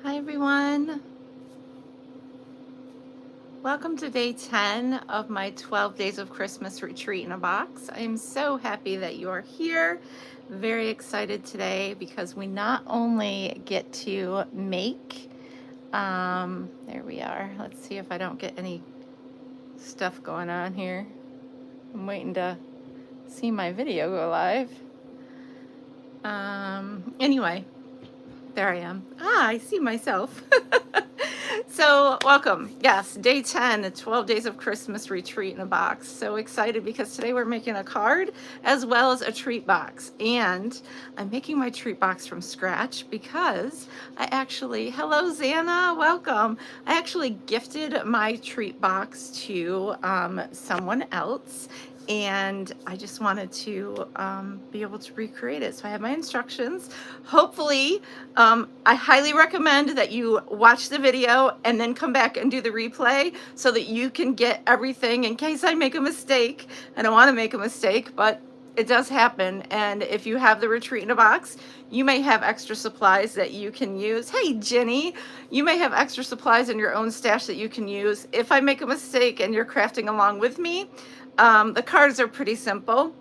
Hi everyone. Welcome to day 10 of my 12 Days of Christmas retreat in a box. I am so happy that you are here. Very excited today because we not only get to make, there we are. Let's see if I don't get any stuff going on here. I'm waiting to see my video go live. Anyway, there I am. I see myself. So welcome. Yes, day 10, the 12 days of Christmas retreat in a box. So excited because today we're making a card as well as a treat box. And I'm making my treat box from scratch because hello Zana, welcome. I actually gifted my treat box to someone else. And I just wanted to be able to recreate it. So I have my instructions. Hopefully, I highly recommend that you watch the video and then come back and do the replay so that you can get everything in case I make a mistake. I don't want to make a mistake, but it does happen. And if you have the retreat in a box, you may have extra supplies that you can use. Hey, Jenny, you may have extra supplies in your own stash that you can use. If I make a mistake and you're crafting along with me, the cards are pretty simple,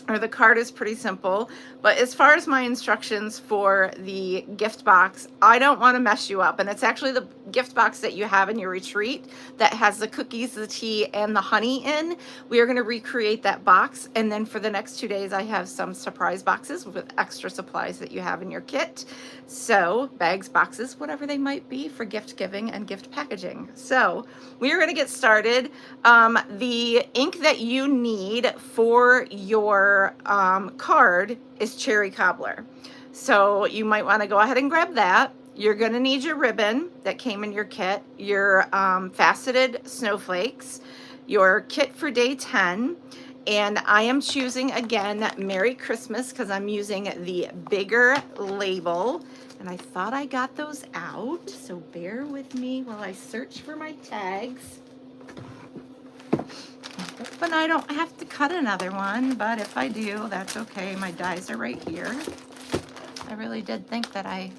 or the card is pretty simple, but as far as my instructions for the gift box, I don't want to mess you up. And it's actually the gift box that you have in your retreat that has the cookies, the tea, and the honey in. We are going to recreate that box. And then for the next 2 days, I have some surprise boxes with extra supplies that you have in your kit. So bags, boxes, whatever they might be for gift giving and gift packaging. So we are going to get started. The ink that you need for your card is cherry cobbler. So you might want to go ahead and grab that. You're going to need your ribbon that came in your kit, your faceted snowflakes, your kit for day 10, and I am choosing again Merry Christmas because I'm using the bigger label, and I thought I got those out, so bear with me while I search for my tags. But I don't have to cut another one, but if I do, that's okay. My dies are right here. I really did think that I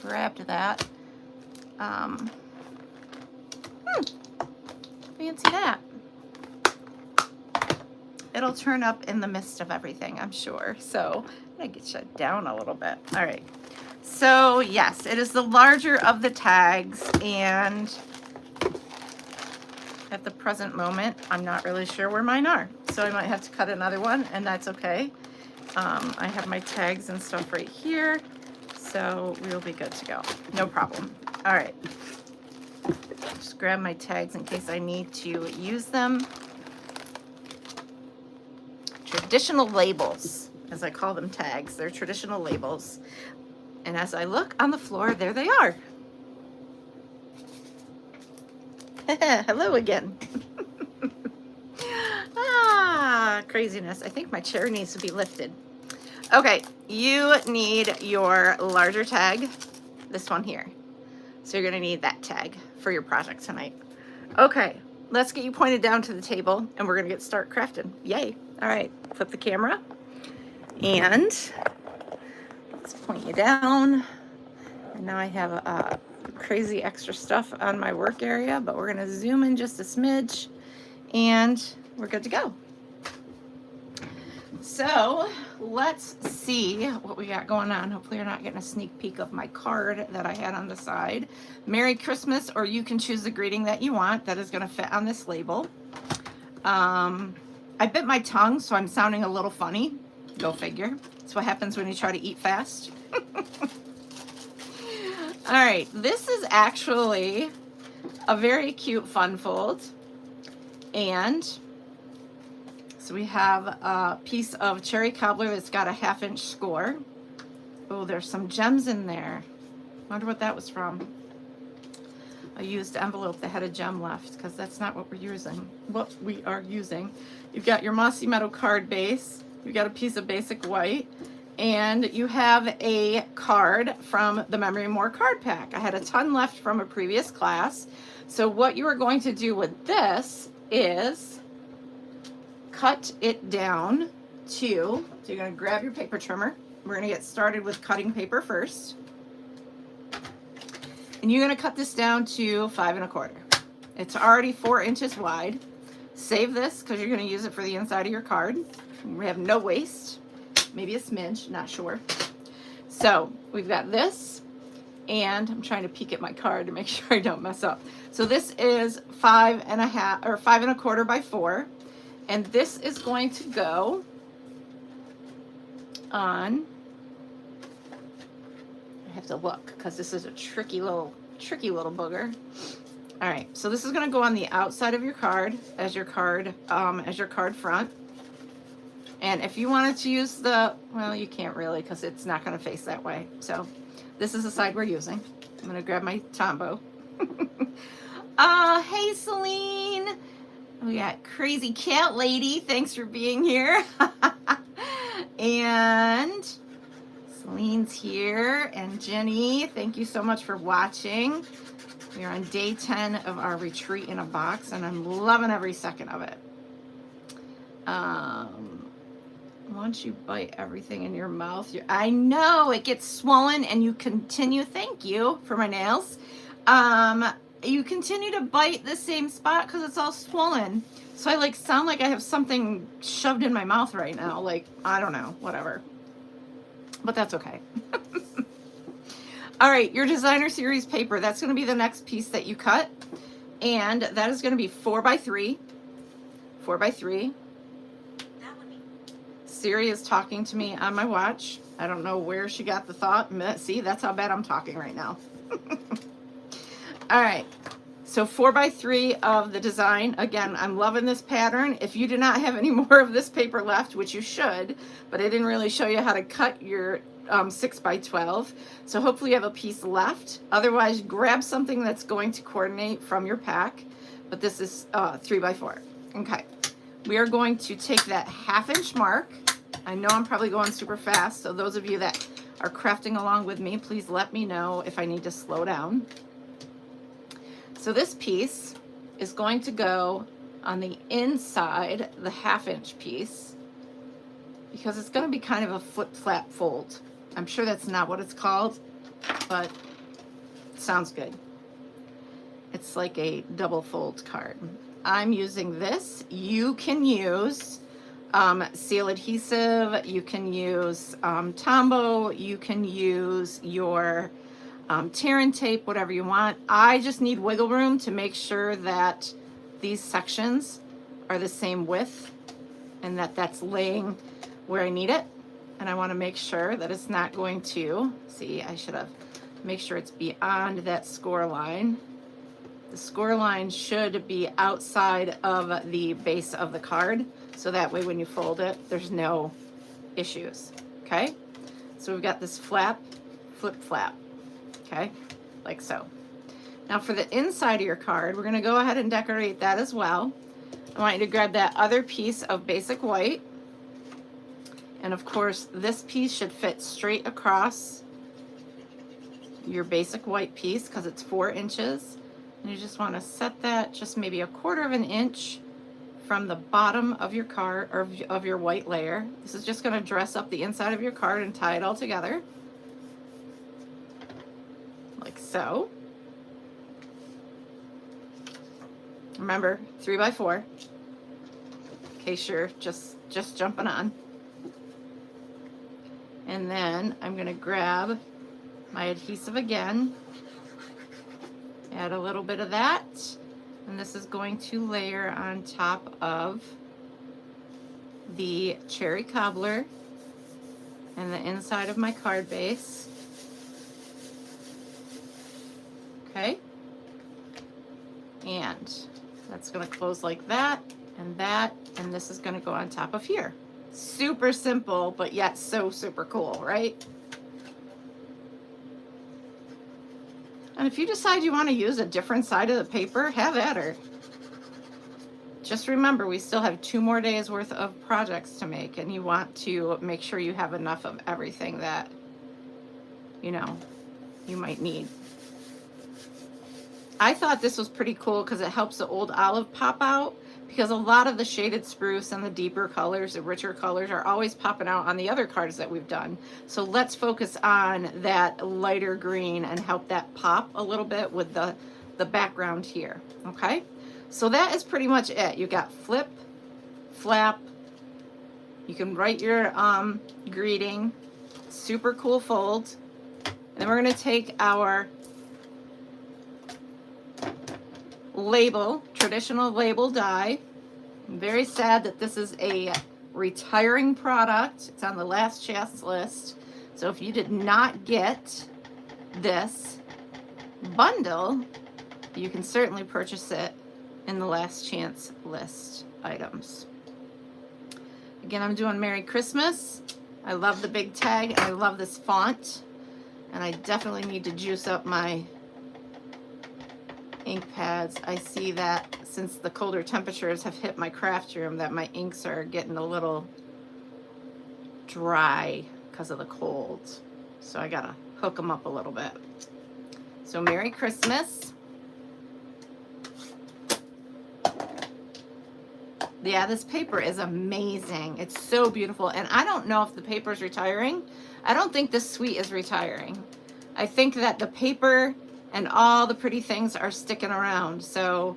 grabbed that. Fancy that. It'll turn up in the midst of everything, I'm sure. So I'm gonna get shut down a little bit. All right. So yes, it is the larger of the tags, and at the present moment, I'm not really sure where mine are. So I might have to cut another one, and that's okay. I have my tags and stuff right here, so we'll be good to go. No problem. All right. Just grab my tags in case I need to use them. Traditional labels, as I call them, tags. They're traditional labels. And as I look on the floor, there they are. Hello again. Craziness. I think my chair needs to be lifted. Okay, you need your larger tag, this one here. So you're gonna need that tag for your project tonight. Okay, let's get you pointed down to the table and we're gonna start crafting. Yay. All right, flip the camera and let's point you down. And now I have crazy extra stuff on my work area, but we're gonna zoom in just a smidge and we're good to go. So let's see what we got going on. Hopefully you're not getting a sneak peek of my card that I had on the side. Merry Christmas, or you can choose the greeting that you want that is gonna fit on this label. I bit my tongue, so I'm sounding a little funny. Go figure. That's what happens when you try to eat fast. All right, this is actually a very cute fun fold. And so we have a piece of cherry cobbler that's got a 1/2 inch score. Oh, there's some gems in there. Wonder what that was from. A used envelope that had a gem left, because that's not what we're using. What we are using. You've got your mossy metal card base. You've got a piece of basic white. And you have a card from the Memory More card pack. I had a ton left from a previous class. So what you are going to do with this is cut it down to, so you're going to grab your paper trimmer. We're going to get started with cutting paper first. And you're going to cut this down to 5 1/4. It's already 4 inches wide. Save this because you're going to use it for the inside of your card. We have no waste, maybe a smidge, not sure. So we've got this, and I'm trying to peek at my card to make sure I don't mess up. So this is 5 1/2 or 5 1/4 by 4, and this is going to go on. I have to look because this is a tricky little booger. All right, so this is going to go on the outside of your card as your card front. And if you wanted to use well, you can't really because it's not going to face that way. So this is the side we're using. I'm going to grab my Tombow. Hey, Celine. We got Crazy Cat Lady. Thanks for being here. And Celine's here. And Jenny, thank you so much for watching. We're on day 10 of our retreat in a box, and I'm loving every second of it. Once you bite everything in your mouth, I know it gets swollen, and you continue. Thank you for my nails. You continue to bite the same spot because it's all swollen. So I sound like I have something shoved in my mouth right now. I don't know, whatever. But that's okay. All right, your designer series paper, that's going to be the next piece that you cut. And that is going to be 4 by 3. 4 by 3. Siri is talking to me on my watch. I don't know where she got the thought. See, that's how bad I'm talking right now. All right, so 4 by 3 of the design. Again, I'm loving this pattern. If you do not have any more of this paper left, which you should, but I didn't really show you how to cut your 6 by 12. So hopefully you have a piece left. Otherwise, grab something that's going to coordinate from your pack. But this is 3 by 4. Okay. We are going to take that 1/2 inch mark. I know I'm probably going super fast, so those of you that are crafting along with me, please let me know if I need to slow down. So this piece is going to go on the inside, the 1/2 inch piece, because it's going to be kind of a flip-flap fold. I'm sure that's not what it's called, but it sounds good. It's like a double fold card. I'm using this. You can use seal adhesive. You can use Tombow. You can use your tear and tape, whatever you want. I just need wiggle room to make sure that these sections are the same width and that that's laying where I need it. And I want to make sure that it's not going to, see, I should have, make sure it's beyond that score line. The score line should be outside of the base of the card, so that way when you fold it, there's no issues, okay? So we've got this flap, flip flap, okay, like so. Now for the inside of your card, we're gonna go ahead and decorate that as well. I want you to grab that other piece of basic white. And of course, this piece should fit straight across your basic white piece because it's 4 inches. And you just want to set that just maybe 1/4 of an inch from the bottom of your card, or of your white layer. This is just going to dress up the inside of your card and tie it all together. Like so. Remember, 3 by 4. In case you're just jumping on. And then I'm going to grab my adhesive again, add a little bit of that, and this is going to layer on top of the cherry cobbler and the inside of my card base. Okay, and that's going to close like that, and this is going to go on top of here. Super simple, but yet so super cool, right? And if you decide you want to use a different side of the paper, have at her. Just remember, we still have 2 more days worth of projects to make, and you want to make sure you have enough of everything that, you know, you might need. I thought this was pretty cool because it helps the old olive pop out, because a lot of the shaded spruce and the deeper colors, the richer colors, are always popping out on the other cards that we've done. So let's focus on that lighter green and help that pop a little bit with the background here, okay? So that is pretty much it. You got flip, flap, you can write your greeting, super cool fold, and then we're gonna take our label, traditional label die. I'm very sad that this is a retiring product. It's on the last chance list. So if you did not get this bundle, you can certainly purchase it in the last chance list items. Again, I'm doing Merry Christmas. I love the big tag. I love this font. And I definitely need to juice up my ink pads. I see that since the colder temperatures have hit my craft room that my inks are getting a little dry because of the cold. So I gotta hook them up a little bit. So Merry Christmas. Yeah, this paper is amazing. It's so beautiful. And I don't know if the paper is retiring. I don't think this suite is retiring. I think that the paper and all the pretty things are sticking around. So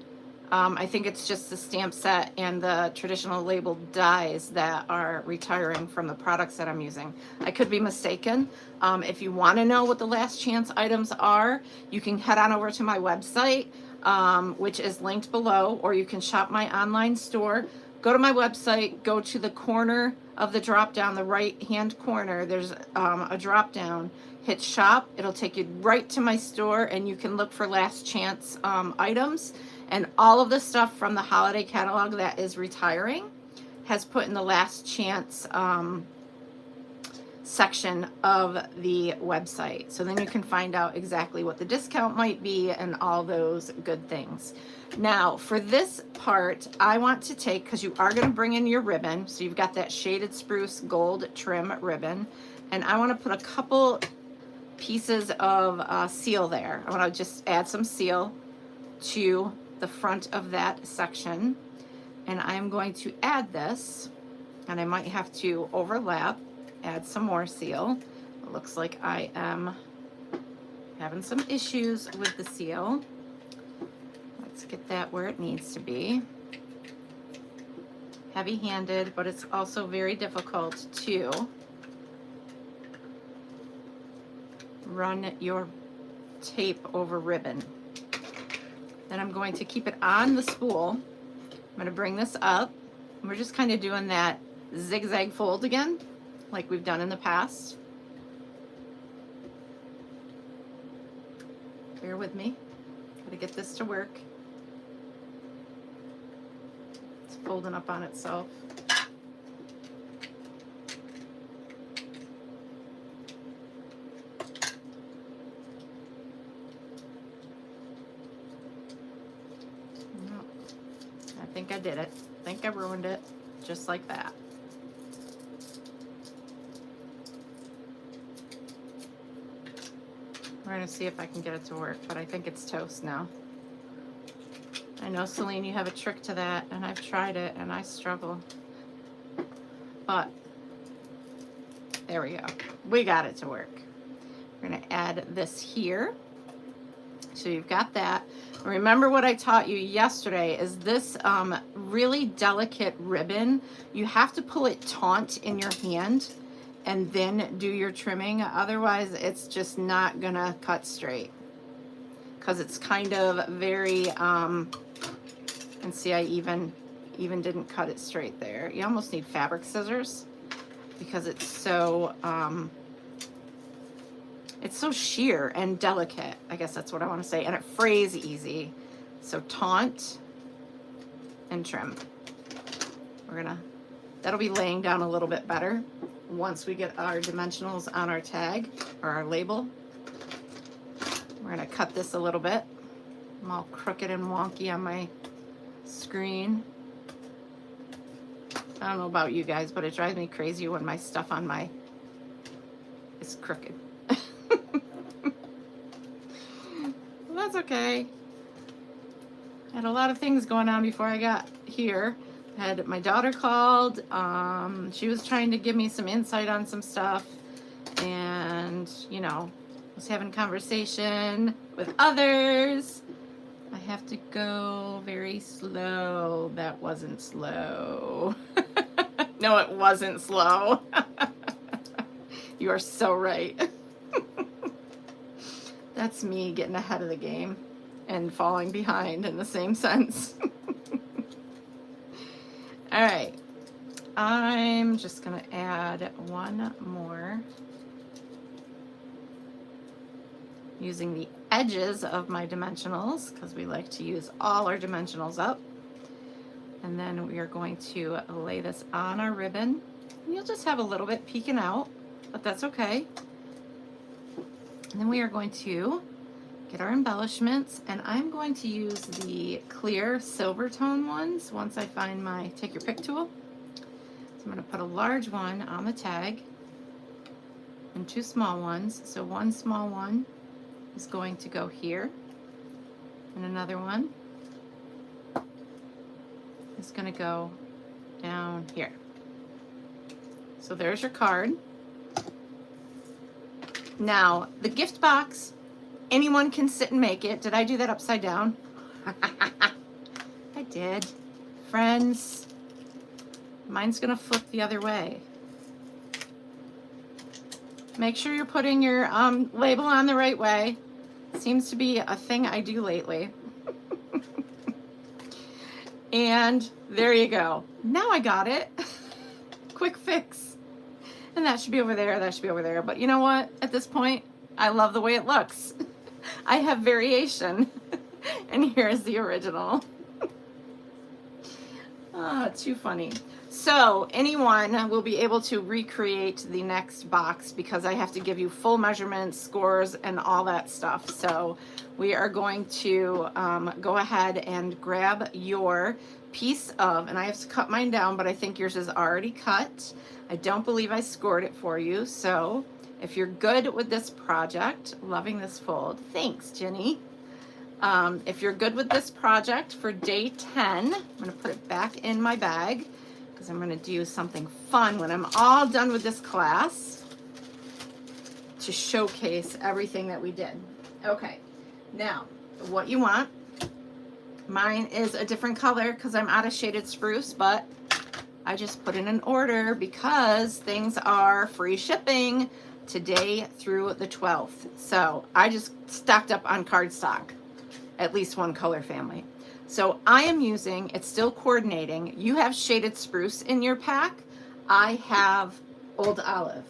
I think it's just the stamp set and the traditional labeled dies that are retiring from the products that I'm using. I could be mistaken. If you want to know what the last chance items are, you can head on over to my website, which is linked below, or you can shop my online store. Go to my website, go to the corner of the drop down, the right hand corner, there's a drop down. Hit shop, it'll take you right to my store, and you can look for last chance items. And all of the stuff from the holiday catalog that is retiring has put in the last chance section of the website. So then you can find out exactly what the discount might be and all those good things. Now for this part, I want to take, because you are going to bring in your ribbon, so you've got that shaded spruce gold trim ribbon, and I want to put a couple pieces of seal there. I want to just add some seal to the front of that section, and I'm going to add this, and I might have to overlap, add some more seal. It looks like I am having some issues with the seal. Let's get that where it needs to be. Heavy-handed, but it's also very difficult to run your tape over ribbon. Then I'm going to keep it on the spool. I'm going to bring this up. We're just kind of doing that zigzag fold again, like we've done in the past. Bear with me. Got to get this to work. It's folding up on itself. I think I did it. I think I ruined it. Just like that. We're going to see if I can get it to work, but I think it's toast now. I know, Celine, you have a trick to that, and I've tried it, and I struggle. But there we go. We got it to work. We're going to add this here. So you've got that. Remember what I taught you yesterday is this really delicate ribbon. You have to pull it taut in your hand and then do your trimming. Otherwise, it's just not gonna cut straight. Because it's kind of very, and see, I even didn't cut it straight there. You almost need fabric scissors because it's so sheer and delicate. I guess that's what I want to say. And it frays easy. So taunt and trim. That'll be laying down a little bit better once we get our dimensionals on our tag or our label. We're going to cut this a little bit. I'm all crooked and wonky on my screen. I don't know about you guys, but it drives me crazy when my stuff on my is crooked. Well, that's okay. I had a lot of things going on before I got here. Had my daughter called. She was trying to give me some insight on some stuff, and you know, was having conversation with others. I have to go very slow. That wasn't slow. No, it wasn't slow. You are so right. That's me getting ahead of the game and falling behind in the same sense. All right, I'm just gonna add one more using the edges of my dimensionals because we like to use all our dimensionals up. And then we are going to lay this on our ribbon. And you'll just have a little bit peeking out, but that's okay. And then we are going to get our embellishments, and I'm going to use the clear silver tone ones once I find my take your pick tool. So I'm going to put a large one on the tag and two small ones. So one small one is going to go here, and another one is going to go down here. So there's your card. Now, the gift box, anyone can sit and make it. Did I do that upside down? I did. Friends, mine's going to flip the other way. Make sure you're putting your label on the right way. Seems to be a thing I do lately. And there you go. Now I got it. Quick fix. And that should be over there, that should be over there. But you know what? At this point, I love the way it looks. I have variation. And here's the original. Ah, too funny. So anyone will be able to recreate the next box because I have to give you full measurements, scores, and all that stuff. So we are going to go ahead and grab your piece of, and I have to cut mine down, but I think yours is already cut. I don't believe I scored it for you. So if you're good with this project, loving this fold, thanks, Jenny. If you're good with this project for day 10, I'm going to put it back in my bag because I'm going to do something fun when I'm all done with this class to showcase everything that we did. Okay, now what you want, mine is a different color because I'm out of shaded spruce, but I just put in an order because things are free shipping today through the 12th. So I just stocked up on cardstock, at least one color family. So I am using, it's still coordinating. You have shaded spruce in your pack. I have old olive.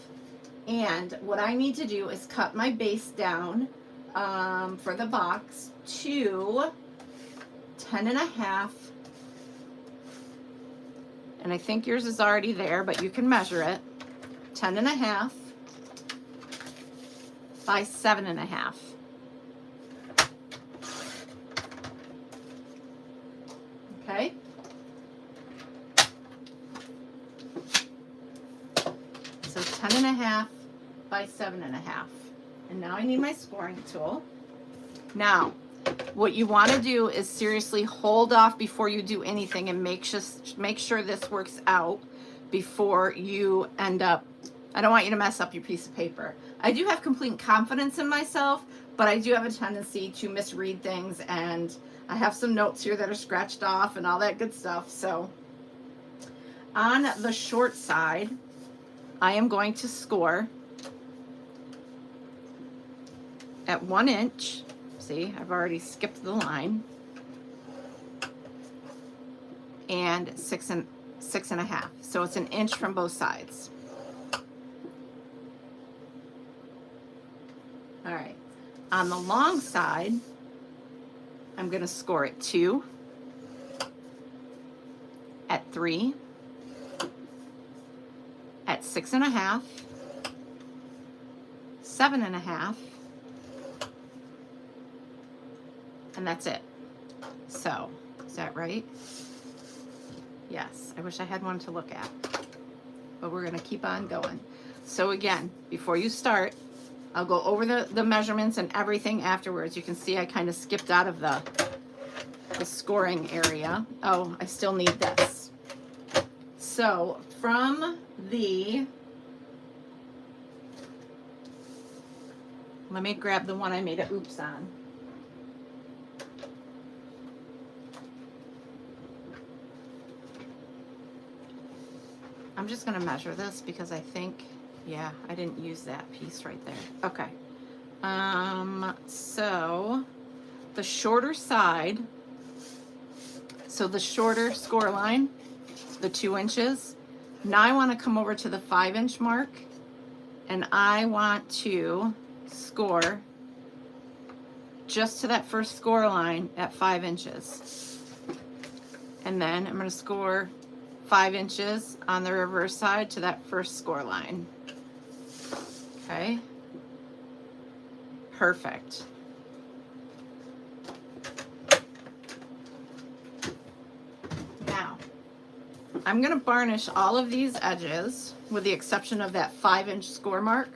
And what I need to do is cut my base down for the box to 10.5. And I think yours is already there, but you can measure it. 10.5 by 7.5. Okay. So 10.5 by 7.5. And now I need my scoring tool. Now, what you want to do is seriously hold off before you do anything and make sure this works out before you end up, I don't want you to mess up your piece of paper. I do have complete confidence in myself, but I do have a tendency to misread things, and I have some notes here that are scratched off and all that good stuff. So on the short side, I am going to score at 1 inch. See, I've already skipped the line. And 6.5. So it's 1 inch from both sides. All right. On the long side, I'm going to score at 2, at 3, at 6.5, 7.5, and that's it. So, is that right? Yes, I wish I had one to look at, but we're going to keep on going. So again, before you start, I'll go over the measurements and everything afterwards. You can see I kind of skipped out of the scoring area. Oh, I still need this. So from the, let me grab the one I made a oops on. I'm just going to measure this because I think, yeah, I didn't use that piece right there. Okay. So the shorter side, so the shorter score line, the 2 inches. Now I want to come over to the 5-inch mark, and I want to score just to that first score line at 5 inches. And then I'm going to score 5 inches on the reverse side to that first score line. Okay. Perfect. Now, I'm going to varnish all of these edges with the exception of that 5-inch score mark.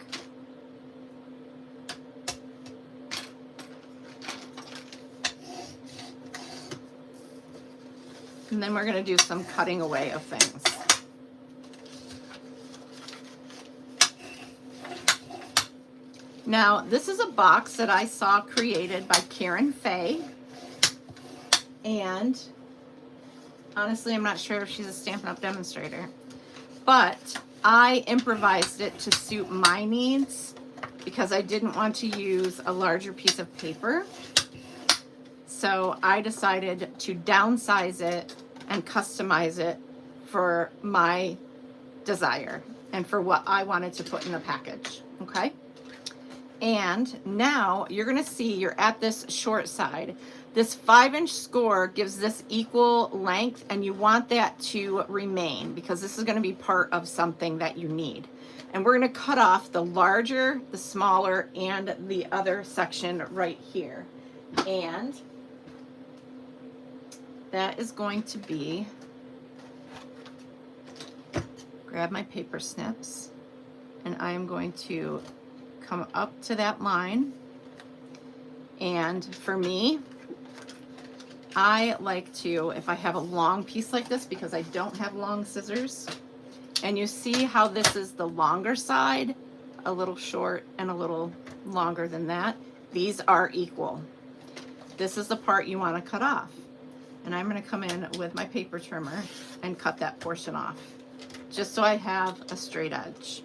And then we're going to do some cutting away of things. Now, this is a box that I saw created by Karen Fay. And honestly, I'm not sure if she's a Stampin' Up! Demonstrator. But I improvised it to suit my needs because I didn't want to use a larger piece of paper. So I decided to downsize it and customize it for my desire and for what I wanted to put in the package, okay? And now you're gonna see you're at this short side. This 5-inch score gives this equal length, and you want that to remain because this is gonna be part of something that you need. And we're gonna cut off the larger, the smaller, and the other section right here. And that is going to be, grab my paper snips, and I am going to come up to that line. And for me, I like to, if I have a long piece like this, because I don't have long scissors, and you see how this is the longer side, a little short and a little longer than that. These are equal. This is the part you want to cut off. And I'm going to come in with my paper trimmer and cut that portion off, just so I have a straight edge.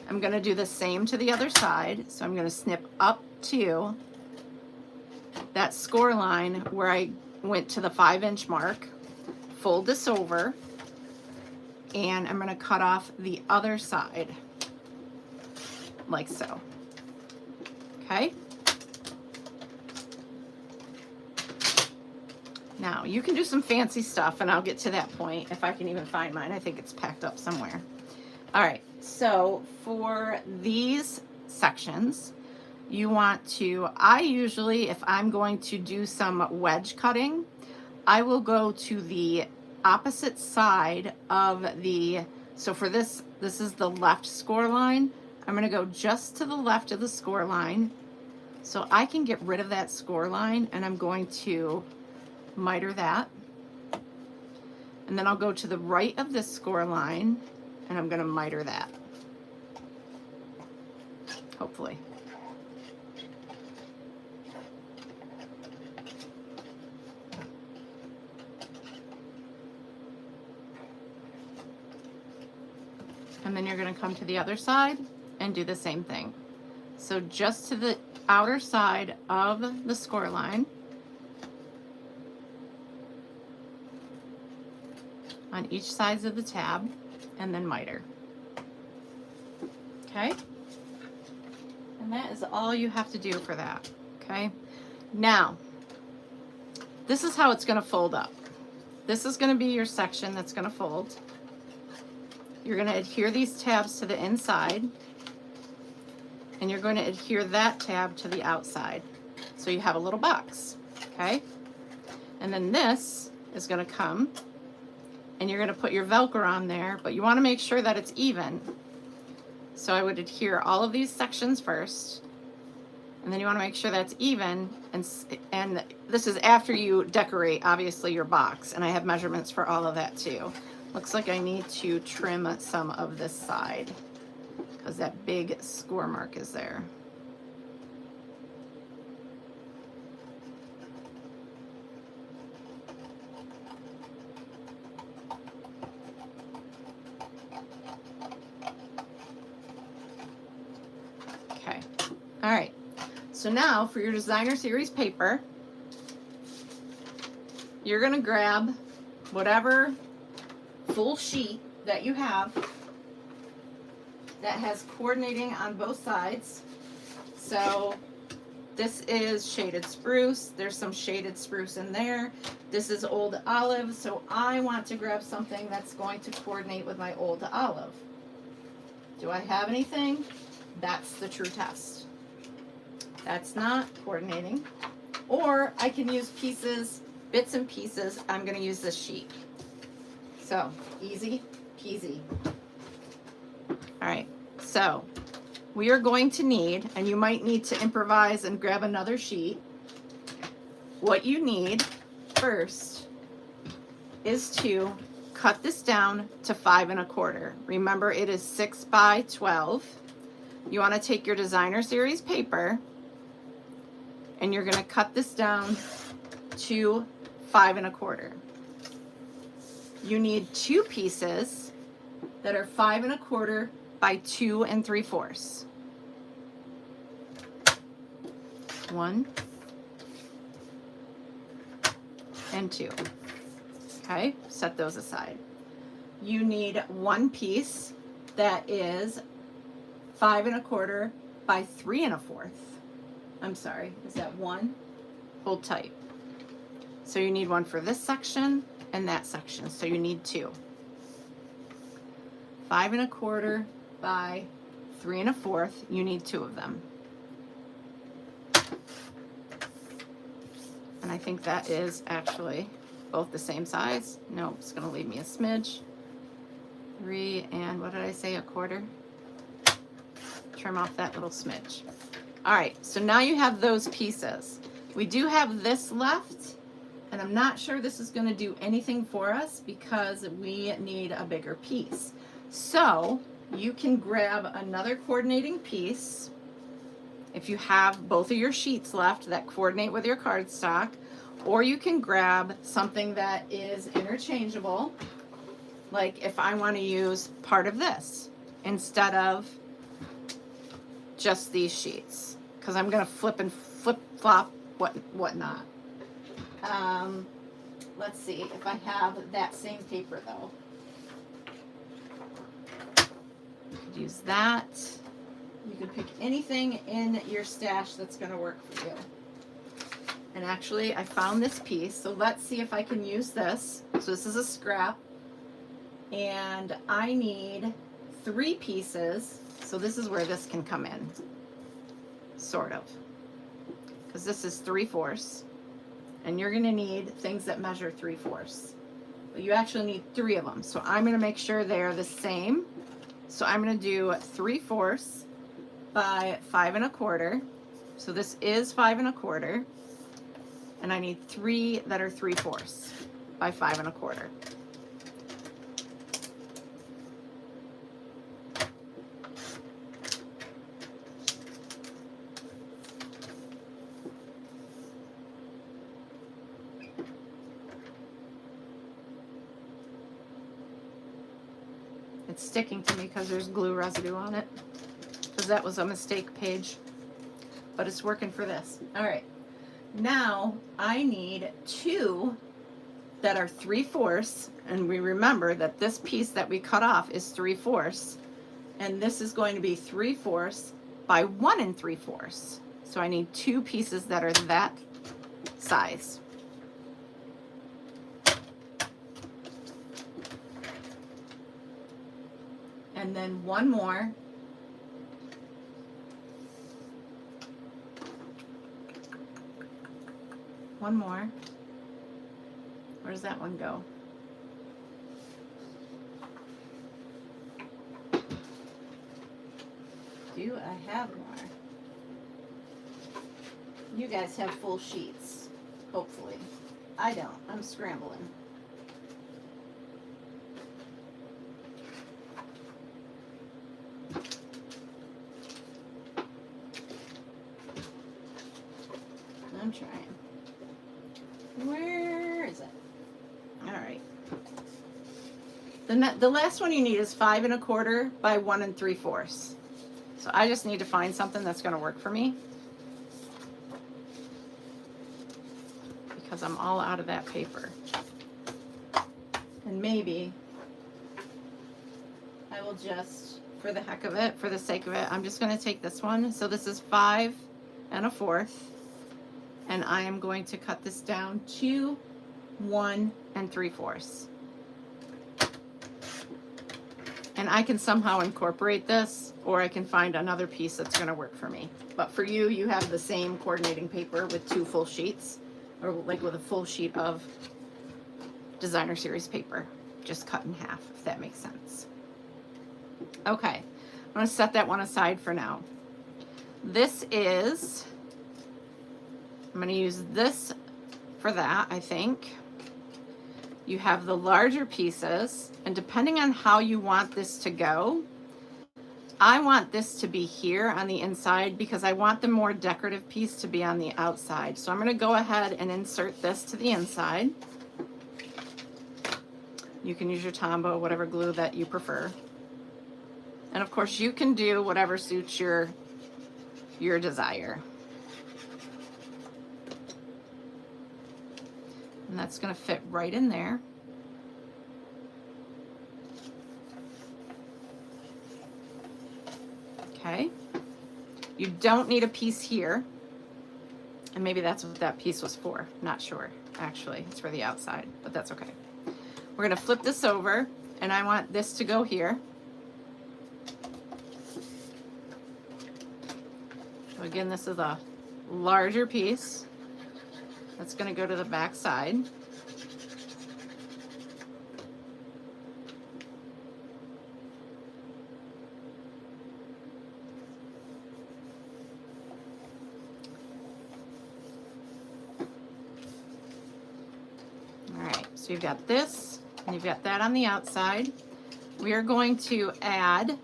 I'm going to do the same to the other side. So I'm going to snip up to that score line where I went to the 5-inch mark, fold this over, and I'm going to cut off the other side like so. Okay. Now you can do some fancy stuff, and I'll get to that point if I can even find mine. I think it's packed up somewhere. All right, so for these sections, you want to, I usually, if I'm going to do some wedge cutting, I will go to the opposite side of the, so for this is the left score line. I'm going to go just to the left of the score line so I can get rid of that score line, and I'm going to miter that. And then I'll go to the right of this score line, and I'm going to miter that. Hopefully. And then you're going to come to the other side and do the same thing. So just to the outer side of the score line on each side of the tab, and then miter. Okay? And that is all you have to do for that. Okay? Now, this is how it's going to fold up. This is going to be your section that's going to fold. You're going to adhere these tabs to the inside, and you're going to adhere that tab to the outside. So you have a little box, okay? And then this is going to come, and you're going to put your Velcro on there, but you want to make sure that it's even. So I would adhere all of these sections first, And then you want to make sure that's even, and this is after you decorate, obviously, your box. And I have measurements for all of that too. Looks like I need to trim some of this side because that big score mark is there. Okay, all right. So now for your designer series paper, you're gonna grab whatever full sheet that you have that has coordinating on both sides. So this is shaded spruce. There's some shaded spruce in there. This is old olive. So I want to grab something that's going to coordinate with my old olive. Do I have anything? That's the true test. That's not coordinating. Or I can use pieces, bits and pieces. I'm going to use this sheet. So easy peasy. All right, so we are going to need, and you might need to improvise and grab another sheet. What you need first is to cut this down to 5 1/4. Remember, it is 6 by 12. You want to take your designer series paper and you're going to cut this down to 5 1/4. You need 2 pieces that are 5 1/4 by 2 3/4. 1 and 2. Okay, set those aside. You need 1 piece that is 5 1/4 by 3 1/4. I'm sorry, is that 1? Hold tight. So you need 1 for this section and that section, so you need 2. 5 1/4 by 3 1/4, you need 2 of them. And I think that is actually both the same size. No, it's gonna leave me a smidge. 3 and what did I say, 1/4? Trim off that little smidge. All right, so now you have those pieces. We do have this left, and I'm not sure this is gonna do anything for us because we need a bigger piece. So you can grab another coordinating piece if you have both of your sheets left that coordinate with your cardstock, or you can grab something that is interchangeable, like if I want to use part of this instead of just these sheets, because I'm going to flip-flop whatnot. Let's see if I have that same paper though. Use that. You can pick anything in your stash that's going to work for you. And actually, I found this piece, so let's see if I can use this. So this is a scrap, and I need 3 pieces. So this is where this can come in, sort of, because this is 3/4, and you're going to need things that measure 3/4. But you actually need 3 of them. So I'm going to make sure they're the same. So I'm going to do 3/4 by 5 1/4. So this is 5 1/4. And I need 3 that are 3/4 by 5 1/4. It's sticking to me because there's glue residue on it, because that was a mistake page, but it's working for this. All right, now I need 2 that are 3/4, and we remember that this piece that we cut off is 3/4, and this is going to be 3/4 by 1 3/4. So I need 2 pieces that are that size. And then 1 more. One more. Where does that one go? Do I have more? You guys have full sheets, hopefully. I don't. I'm scrambling. I'm trying. Where is it? All right. The last one you need is 5 1/4 by 1 3/4. So I just need to find something that's going to work for me, because I'm all out of that paper. And maybe I will just, for the heck of it, for the sake of it, I'm just going to take this one. So this is 5 1/4. And I am going to cut this down to 1 3/4. And I can somehow incorporate this, or I can find another piece that's going to work for me. But for you, you have the same coordinating paper with 2 full sheets, or like with a full sheet of designer series paper, just cut in half, if that makes sense. Okay, I'm going to set that one aside for now. This is, I'm going to use this for that, I think. You have the larger pieces, and depending on how you want this to go, I want this to be here on the inside because I want the more decorative piece to be on the outside. So I'm going to go ahead and insert this to the inside. You can use your Tombow, whatever glue that you prefer. And of course you can do whatever suits your desire. And that's going to fit right in there. Okay. You don't need a piece here. And maybe that's what that piece was for. Not sure, actually. It's for the outside, but that's okay. We're going to flip this over, and I want this to go here. So again, this is a larger piece. That's going to go to the back side. All right, so you've got this, and you've got that on the outside. We are going to add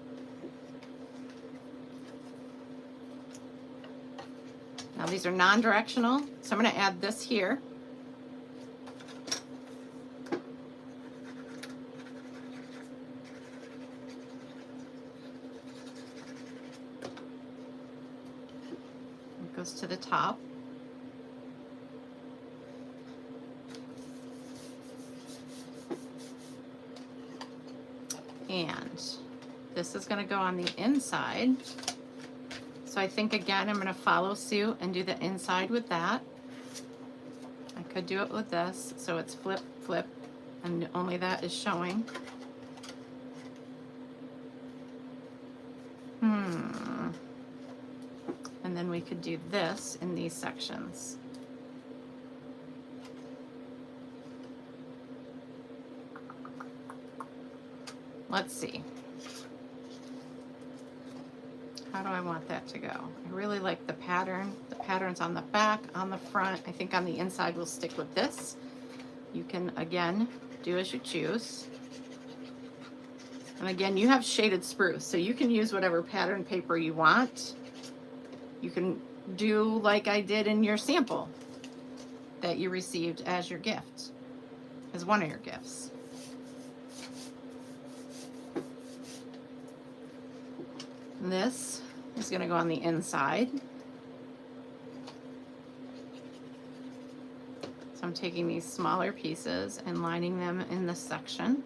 now, these are non-directional, so I'm going to add this here. It goes to the top. And this is going to go on the inside. So I think, again, I'm going to follow suit and do the inside with that. I could do it with this, so it's flip, flip, and only that is showing. And then we could do this in these sections. Let's see. How do I want that to go? I really like the pattern. The pattern's on the back, on the front. I think on the inside we'll stick with this. You can, again, do as you choose. And again, you have shaded spruce, so you can use whatever pattern paper you want. You can do like I did in your sample that you received as your gift, as one of your gifts. And this is going to go on the inside. So I'm taking these smaller pieces and lining them in this section.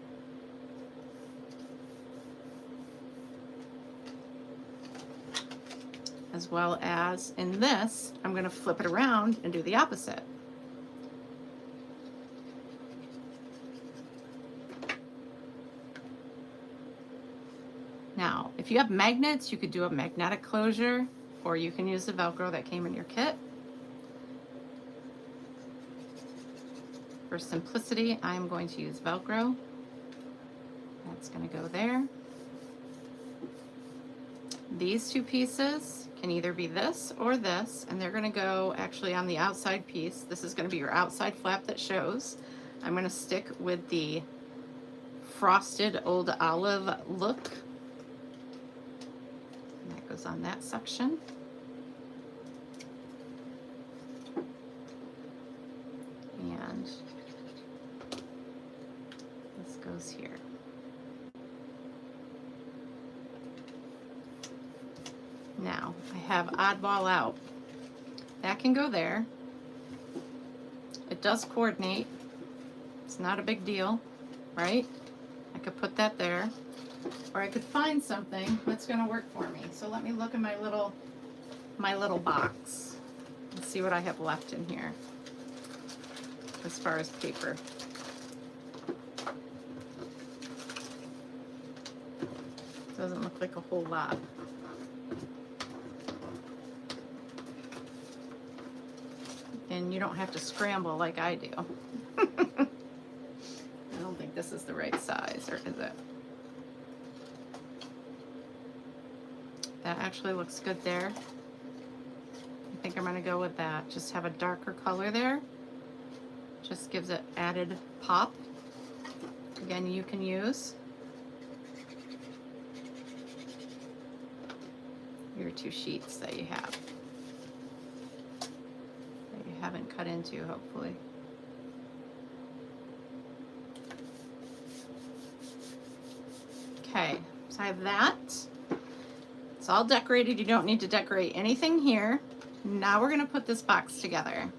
As well as in this, I'm going to flip it around and do the opposite. Now, if you have magnets, you could do a magnetic closure, or you can use the Velcro that came in your kit. For simplicity, I'm going to use Velcro. That's going to go there. These two pieces can either be this or this, and they're going to go actually on the outside piece. This is going to be your outside flap that shows. I'm going to stick with the frosted old olive look. And that goes on that section. And this goes here. Now, I have oddball out. That can go there. It does coordinate. It's not a big deal, right? I could put that there. Or I could find something that's going to work for me. So let me look in my little box and see what I have left in here as far as paper. Doesn't look like a whole lot. And you don't have to scramble like I do. I don't think this is the right size, or is it? That actually looks good there. I think I'm going to go with that. Just have a darker color there. Just gives it added pop. Again, you can use your 2 sheets that you have. That you haven't cut into, hopefully. Okay, so I have that. It's all decorated. You don't need to decorate anything here. Now we're going to put this box together.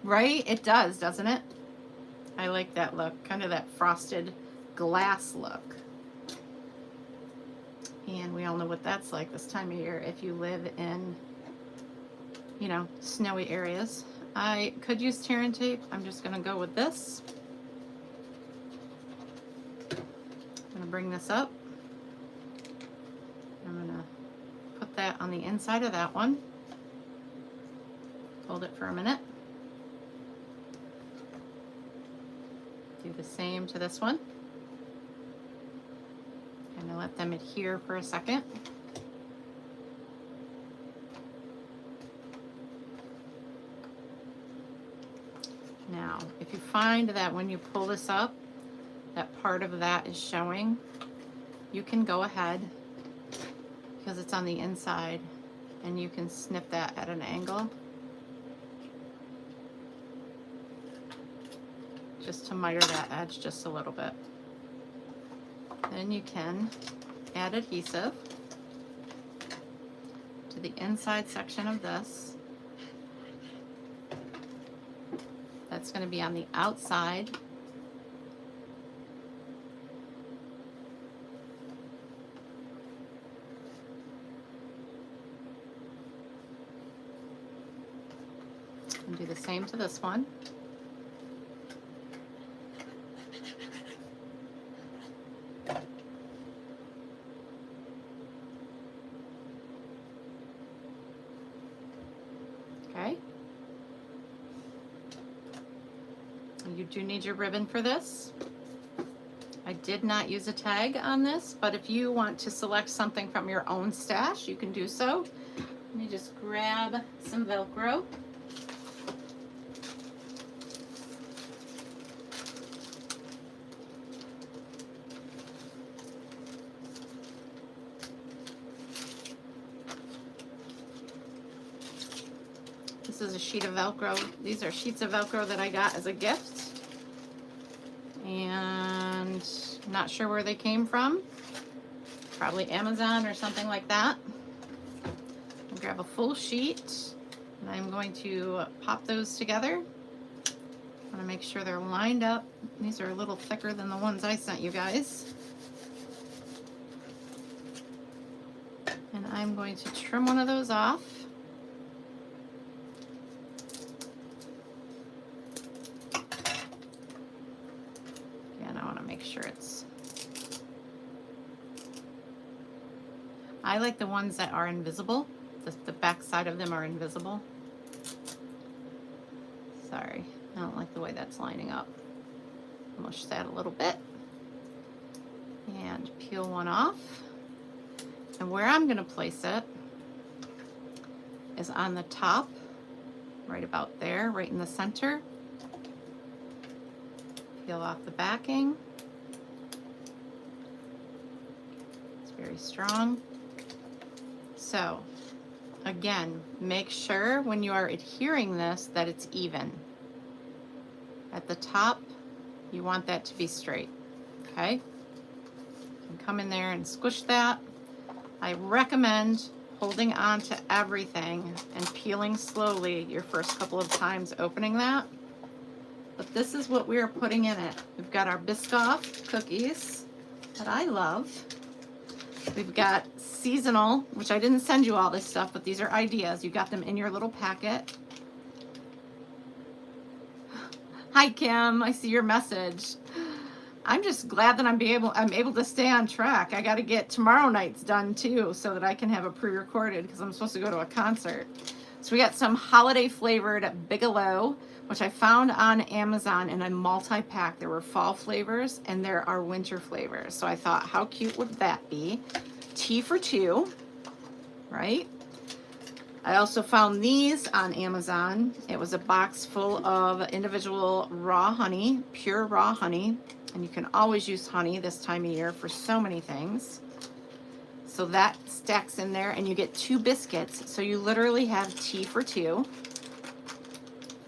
Right? It does, doesn't it? I like that look, kind of that frosted glass look. And we all know what that's like this time of year if you live in, you know, snowy areas. I could use tear and tape. I'm just going to go with this. I'm going to bring this up. I'm going to put that on the inside of that one. Hold it for a minute. Do the same to this one. Kind of let them adhere for a second. Now, if you find that when you pull this up, that part of that is showing, you can go ahead, because it's on the inside, and you can snip that at an angle. Just to miter that edge just a little bit. Then you can add adhesive to the inside section of this. That's going to be on the outside. And do the same to this one. Okay. You do need your ribbon for this. I did not use a tag on this, but if you want to select something from your own stash, you can do so. Let me just grab some Velcro. This is a sheet of Velcro. These are sheets of Velcro that I got as a gift. And I'm not sure where they came from. Probably Amazon or something like that. I'll grab a full sheet and I'm going to pop those together. I want to make sure they're lined up. These are a little thicker than the ones I sent you guys. And I'm going to trim one of those off. I like the ones that are invisible. The back side of them are invisible. Sorry, I don't like the way that's lining up. Mush that a little bit. And peel one off. And where I'm going to place it is on the top, right about there, right in the center. Peel off the backing. It's very strong. So, again, make sure when you are adhering this that it's even. At the top, you want that to be straight, okay? You can come in there and squish that. I recommend holding on to everything and peeling slowly your first couple of times opening that. But this is what we are putting in it. We've got our Biscoff cookies that I love. We've got seasonal, which I didn't send you all this stuff, but these are ideas. You got them in your little packet. Hi, Kim. I see your message. I'm just glad that I'm able to stay on track. I got to get tomorrow night's done too, so that I can have it pre-recorded because I'm supposed to go to a concert. So we got some holiday flavored Bigelow, which I found on Amazon in a multi-pack. There were fall flavors and there are winter flavors. So I thought, how cute would that be? Tea for two, right? I also found these on Amazon. It was a box full of individual raw honey, pure raw honey. And you can always use honey this time of year for so many things. So that stacks in there and you get 2 biscuits. So you literally have tea for 2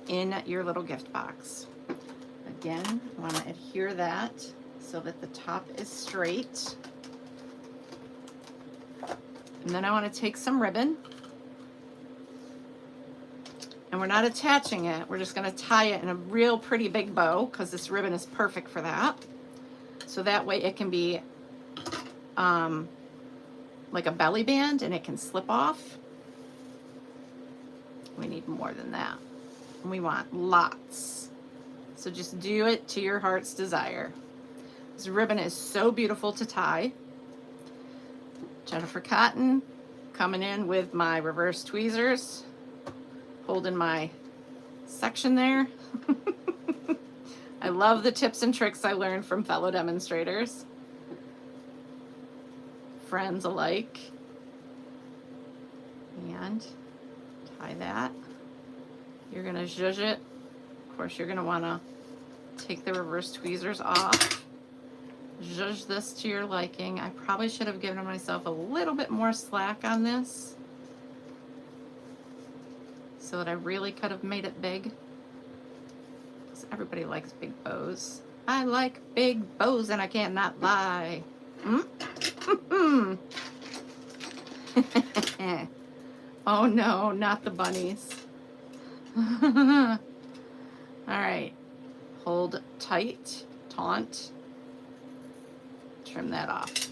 in your little gift box. Again, I want to adhere that so that the top is straight. And then I want to take some ribbon. And we're not attaching it. We're just going to tie it in a real pretty big bow because this ribbon is perfect for that. So that way it can be like a belly band and it can slip off. We need more than that. And we want lots. So just do it to your heart's desire. This ribbon is so beautiful to tie. Jennifer Cotton coming in with my reverse tweezers. Holding my section there. I love the tips and tricks I learned from fellow demonstrators, friends alike. And tie that. You're gonna zhuzh it. Of course, you're gonna wanna take the reverse tweezers off. Zhuzh this to your liking. I probably should have given myself a little bit more slack on this, so that I really could have made it big. Because everybody likes big bows. I like big bows and I cannot lie. Oh no, not the bunnies. All right, hold tight, taunt. Trim that off.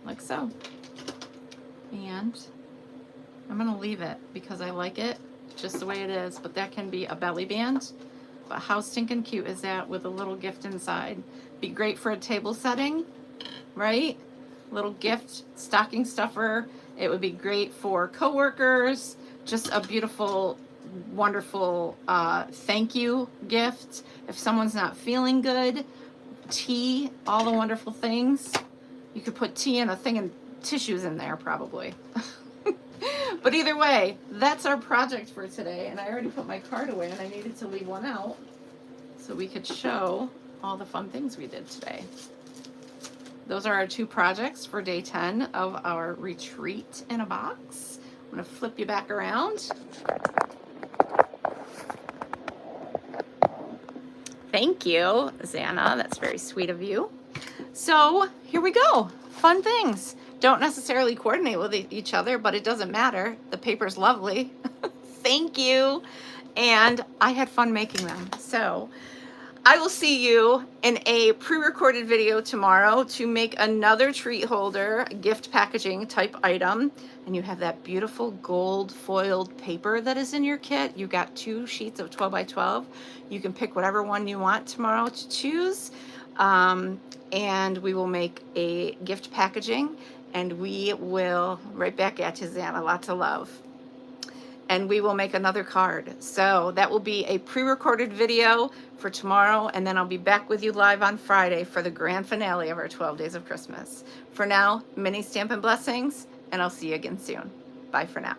Like so. And I'm gonna leave it because I like it just the way it is, but that can be a belly band. But how stinking cute is that with a little gift inside? Be great for a table setting, right? Little gift stocking stuffer. It would be great for coworkers. Just a beautiful, wonderful thank you gift. If someone's not feeling good, tea, all the wonderful things. You could put tea in a thing and tissues in there probably. But either way, that's our project for today. And I already put my card away and I needed to leave one out so we could show all the fun things we did today. Those are our 2 projects for day 10 of our retreat in a box. I'm going to flip you back around. Thank you, Xana. That's very sweet of you. So here we go. Fun things. Don't necessarily coordinate with each other, but it doesn't matter. The paper's lovely. Thank you. And I had fun making them. So I will see you in a pre-recorded video tomorrow to make another treat holder, gift packaging type item. And you have that beautiful gold foiled paper that is in your kit. You got 2 sheets of 12 by 12. You can pick whatever one you want tomorrow to choose. And we will make a gift packaging and we will, right back at you, Xana, lots of love. and we will make another card. So that will be a pre-recorded video for tomorrow, and then I'll be back with you live on Friday for the grand finale of our 12 Days of Christmas. For now, many Stampin' Blessings, and I'll see you again soon. Bye for now.